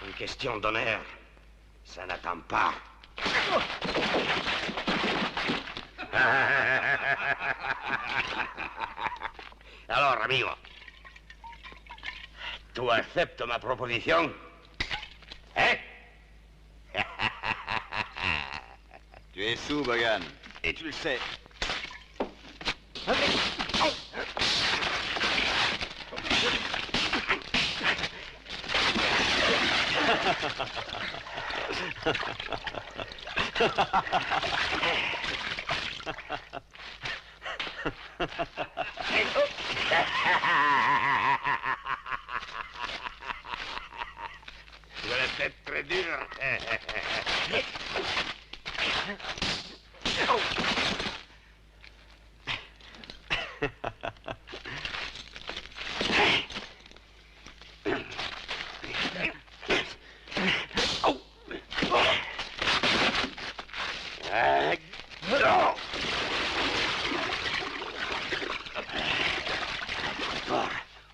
Une question d'honneur. Ça n'attend pas. Alors, amigo, ¿tú aceptas ma proposición? ¿Eh? Tu es sous, Bogan. Et tu le sais. Vous allez être très dur.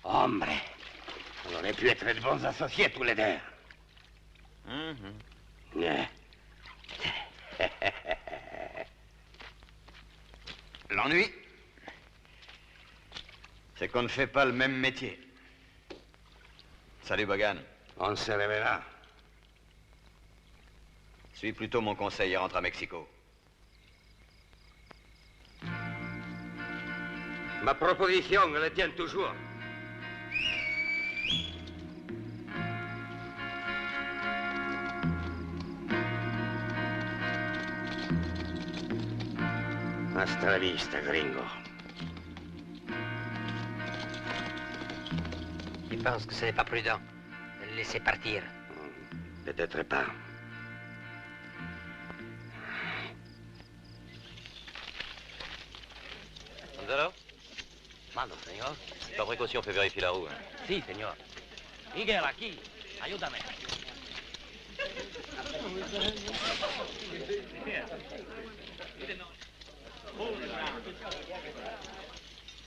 Hombre, on aurait pu être de bons associés tous les deux. L'ennui, c'est qu'on ne fait pas le même métier. Salut, Bogan. On se reverra. Suis plutôt mon conseil et rentre à Mexico. Ma proposition, elle tient toujours. Hasta la vista, gringo. Il pense que ce n'est pas prudent de le laisser partir. Peut-être pas. Gonzalo? Mando, señor. Par précaution, fais vérifier la roue. Hein. Sí, señor. Miguel, aquí. Ayúdame.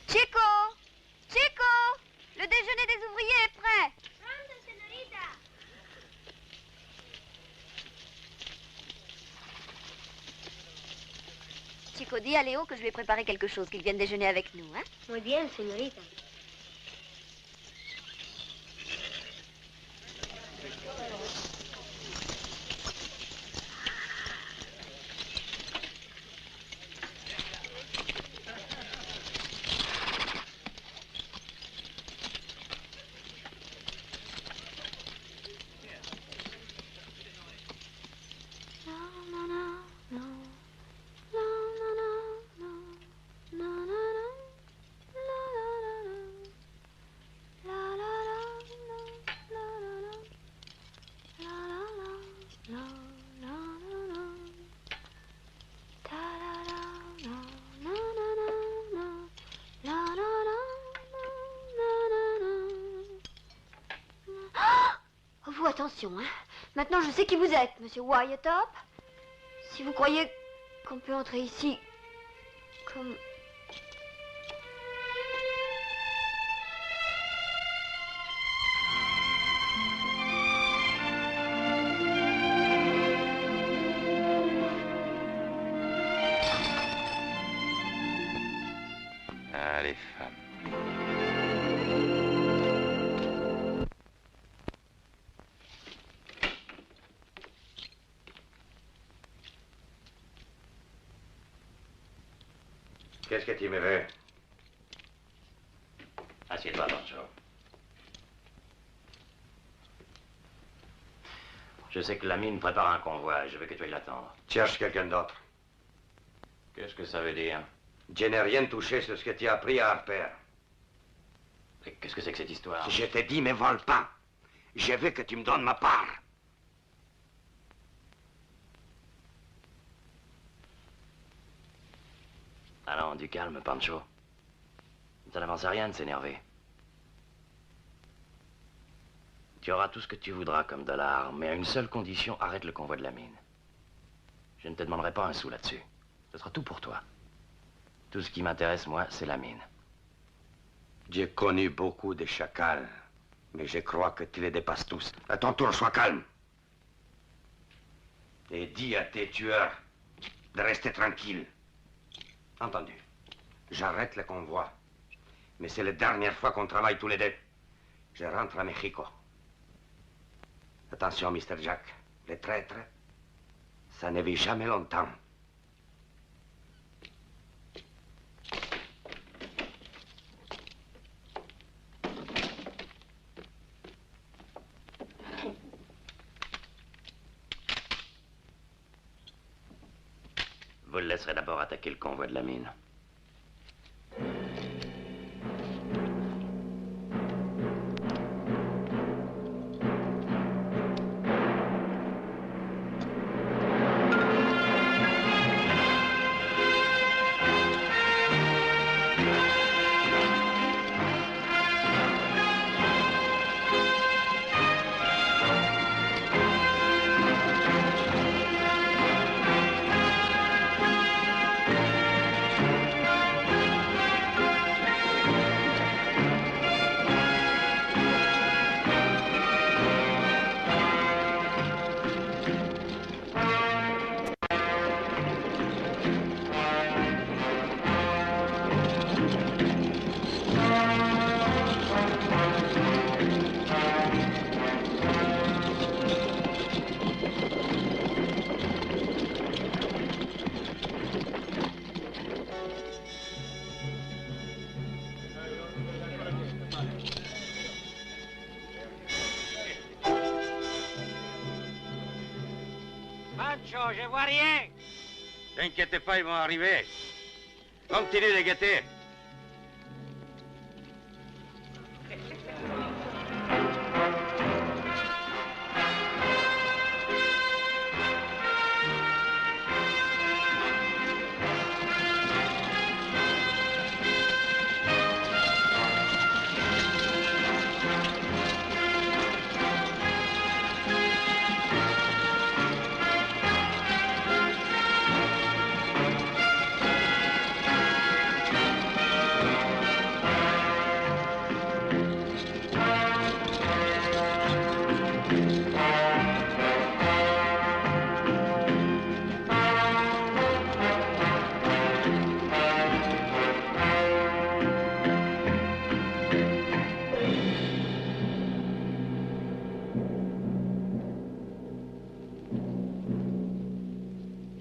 Chico! Chico! Le déjeuner des ouvriers est prêt. Chico, dis à Léo que je lui ai préparé quelque chose, qu'il vienne déjeuner avec nous, hein? Muy bien, señorita. Vous, attention, hein. Maintenant, je sais qui vous êtes, monsieur Wyatt-Earp. Si vous croyez qu'on peut entrer ici comme... Ah, les femmes. Qu'est-ce que tu me veux? Assieds-toi, Pancho. Je sais que la mine prépare un convoi. Je veux que tu ailles l'attendre. Cherche quelqu'un d'autre. Qu'est-ce que ça veut dire? Je n'ai rien touché sur ce que tu as appris à Harper. Et qu'est-ce que c'est que cette histoire? Je t'ai dit, me vole pas. Je veux que tu me donnes ma part. Allons, du calme, Pancho. Ça n'avance à rien de s'énerver. Tu auras tout ce que tu voudras comme dollars, mais à une seule condition, arrête le convoi de la mine. Je ne te demanderai pas un sou là-dessus. Ce sera tout pour toi. Tout ce qui m'intéresse, moi, c'est la mine. J'ai connu beaucoup de chacals, mais je crois que tu les dépasses tous. À ton tour, sois calme. Et dis à tes tueurs de rester tranquilles. Entendu. J'arrête le convoi. Mais c'est la dernière fois qu'on travaille tous les deux. Je rentre à Mexico. Attention, Mr. Jack. Les traîtres, ça ne vit jamais longtemps. Vous le laisserez d'abord attaquer le convoi de la mine. Pancho, je vois rien. T'inquiète pas, ils vont arriver. Continue de guetter.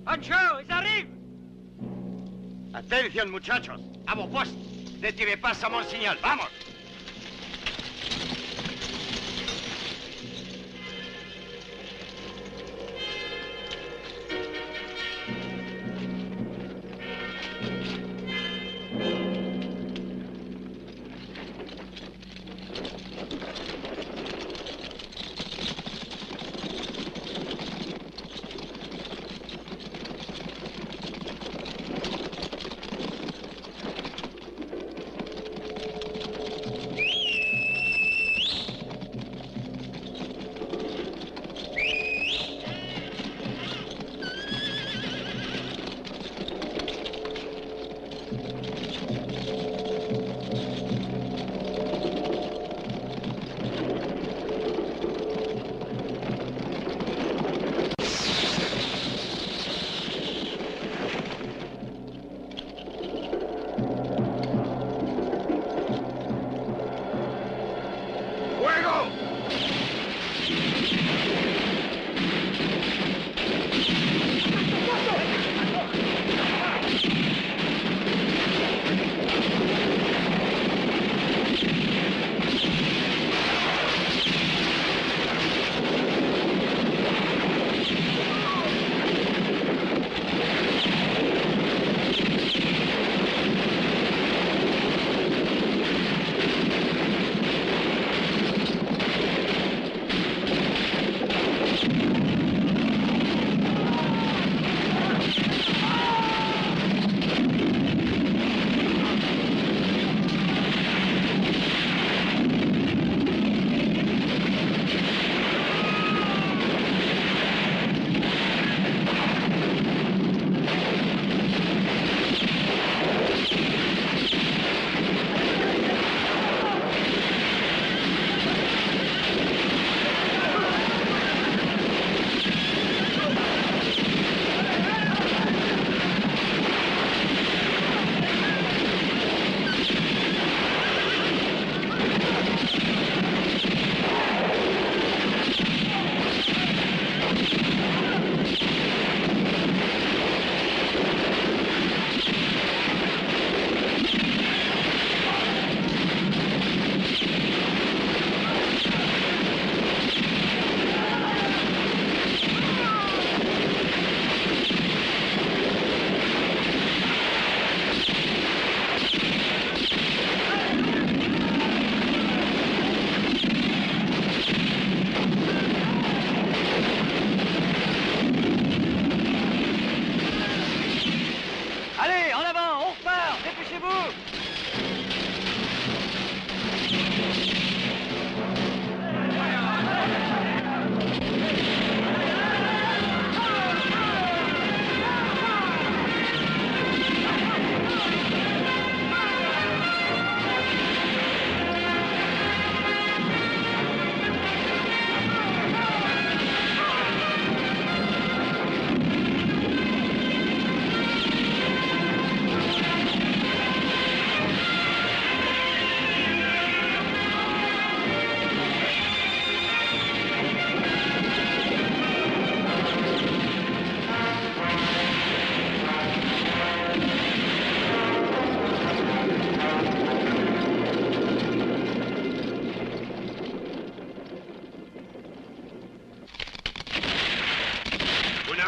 Pancho, ils arrivent. Atención, muchachos. A vos postes. Ne tirez pas à mon signal. Vamos.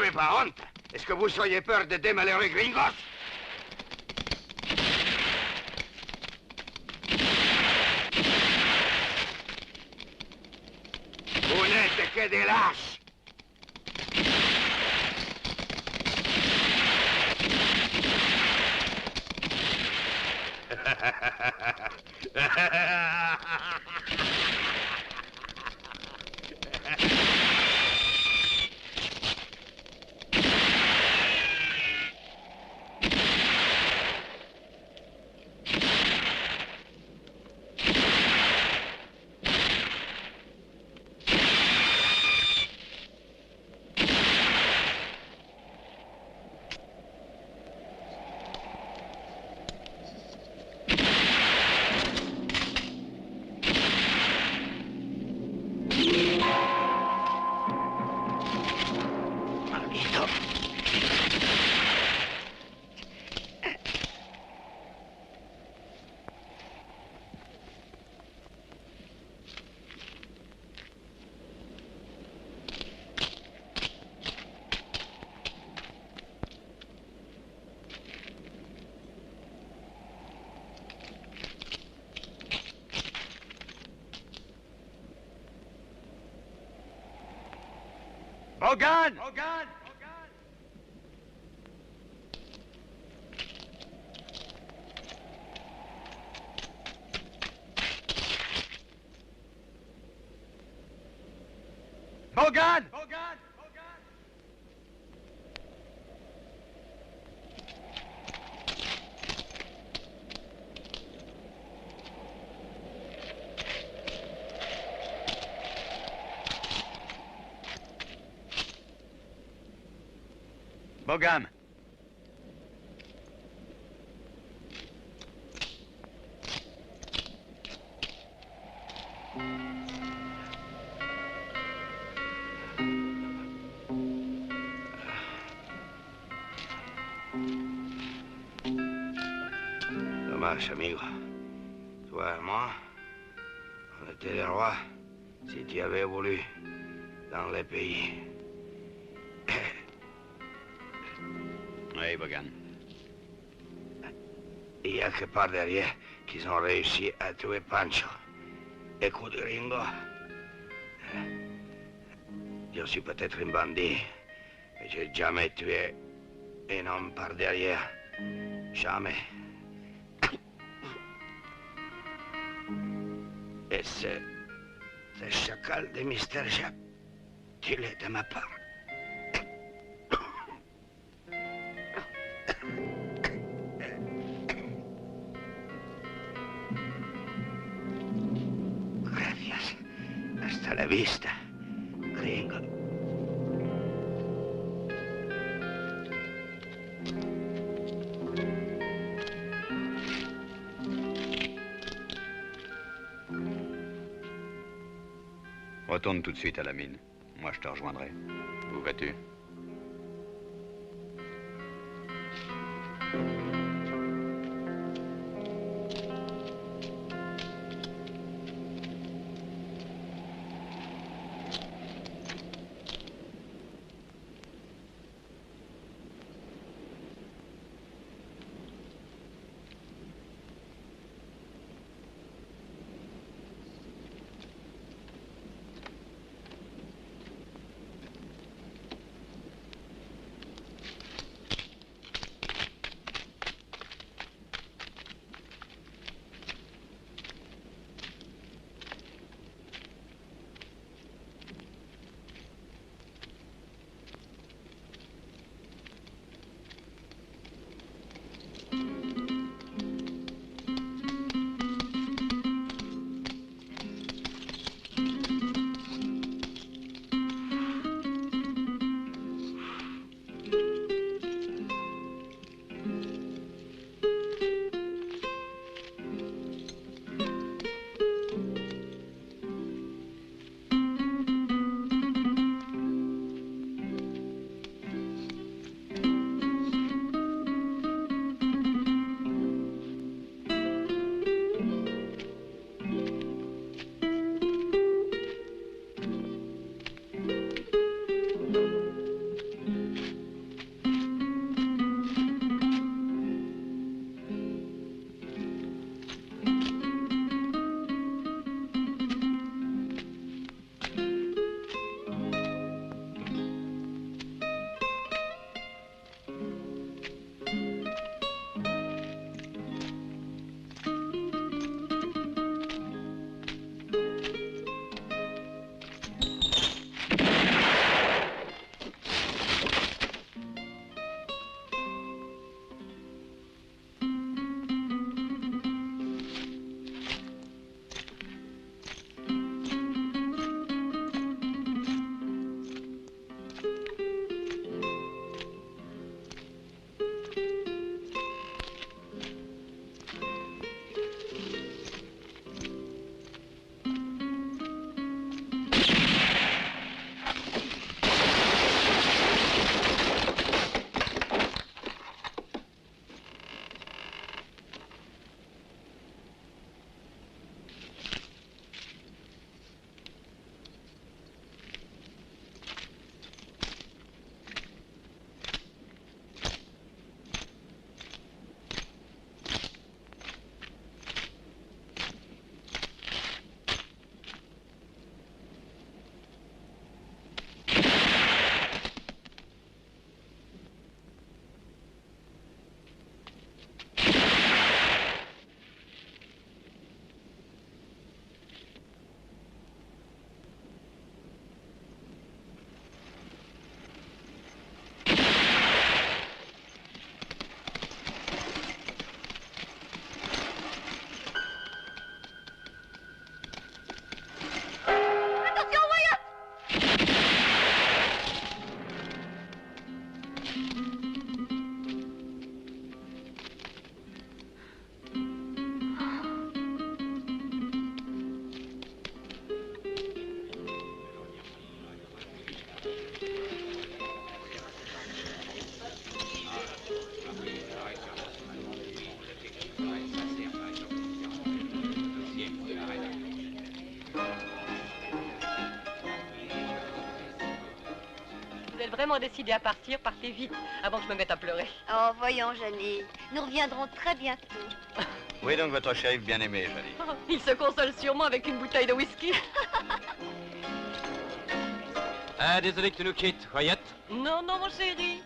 n'avez pas honte? Est-ce que vous soyez peur de des malheureux gringos? Vous n'êtes que des lâches. Hogan! Hogan! Bogam. Dommage, amigo. Toi et moi, on était les rois si tu avais voulu dans les pays. Oui, Bogan. Il y a que par derrière qu'ils ont réussi à tuer Pancho. Écoute, gringo. Je suis peut-être un bandit, mais j'ai jamais tué un homme par derrière. Jamais. Et ce chacal de Mr. Jack, tu l'es de ma part. Gracias. Hasta la vista, gringo. Retourne tout de suite à la mine. Moi, je te rejoindrai. Où vas-tu? êtes vraiment décidé à partir, partez vite, avant que je me mette à pleurer. Oh, voyons, Janie. Nous reviendrons très bientôt. Oui, donc votre shérif bien-aimé, Janie. Oh, il se console sûrement avec une bouteille de whisky. Ah, désolé que tu nous quittes, Wyatt. Non, non, mon chéri.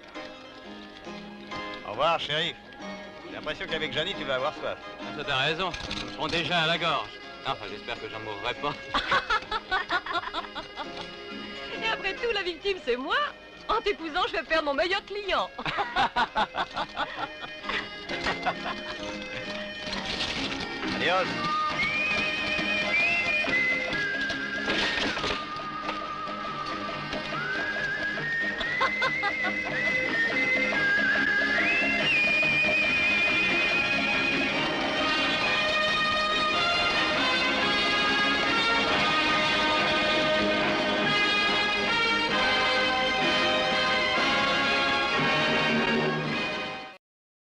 Au revoir, shérif. J'ai l'impression qu'avec Janie, tu vas avoir soif. Ah, t'as raison, ils me font déjà à la gorge. Enfin, j'espère que j'en mourrai pas. Et après tout, la victime, c'est moi. En t'épousant, je vais perdre mon meilleur client. Adios.